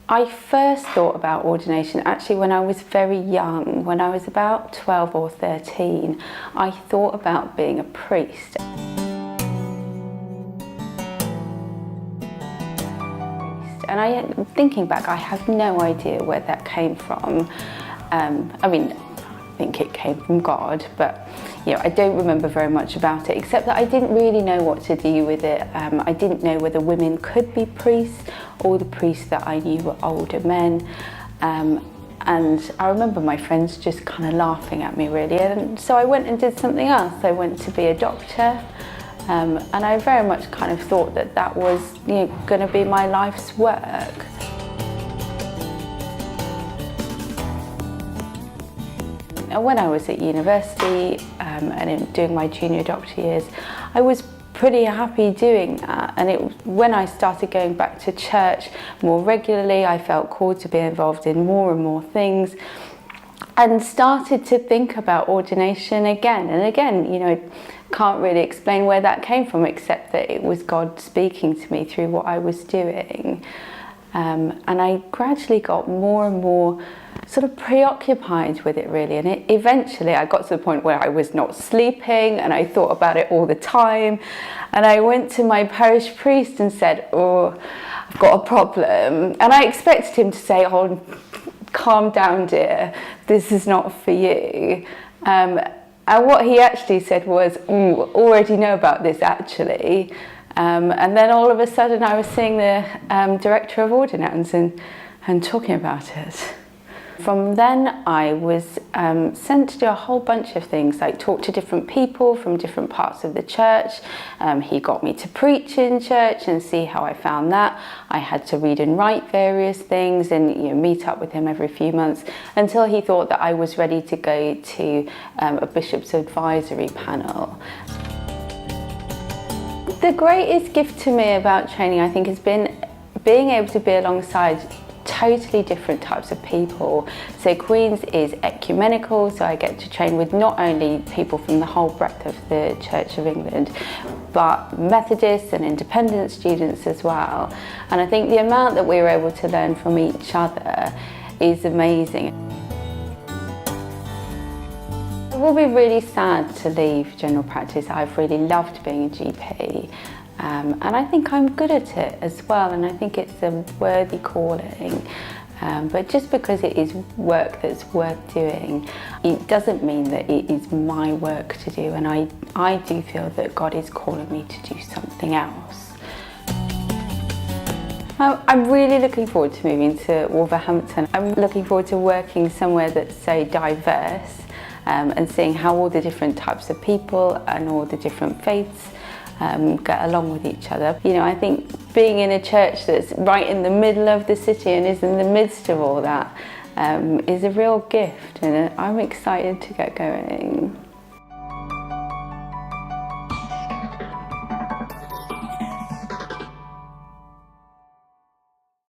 I first thought about ordination actually when I was very young. When I was about 12 or 13, I thought about being a priest. And thinking back, I have no idea where that came from. I mean, I think it came from God, but I don't remember very much about it, except that I didn't really know what to do with it. I didn't know whether women could be priests. All the priests that I knew were older men. And I remember my friends just kind of laughing at me, really. And so I went and did something else. I went to be a doctor. And I very much kind of thought that that was going to be my life's work. When I was at university and doing my junior doctor years, I was pretty happy doing that. And when I started going back to church more regularly, I felt called to be involved in more and more things, and started to think about ordination again and again. Can't really explain where that came from, except that it was God speaking to me through what I was doing. And I gradually got more and more sort of preoccupied with it, really. And eventually I got to the point where I was not sleeping and I thought about it all the time. And I went to my parish priest and said, "Oh, I've got a problem." And I expected him to say, "Oh, calm down, dear, this is not for you." And what he actually said was, "Already know about this, actually." And then all of a sudden I was seeing the director of ordinance and talking about it. From then I was sent to do a whole bunch of things, like talk to different people from different parts of the church. He got me to preach in church and see how I found that. I had to read and write various things and meet up with him every few months until he thought that I was ready to go to a bishop's advisory panel. The greatest gift to me about training, I think, has been being able to be alongside totally different types of people. So Queen's is ecumenical, so I get to train with not only people from the whole breadth of the Church of England, but Methodists and independent students as well. And I think the amount that we were able to learn from each other is amazing. It will be really sad to leave general practice. I've really loved being a GP. And I think I'm good at it as well, and I think it's a worthy calling. But just because it is work that's worth doing, it doesn't mean that it is my work to do, and I do feel that God is calling me to do something else. I'm really looking forward to moving to Wolverhampton. I'm looking forward to working somewhere that's so diverse and seeing how all the different types of people and all the different faiths get along with each other. I think being in a church that's right in the middle of the city and is in the midst of all that is a real gift, and I'm excited to get going.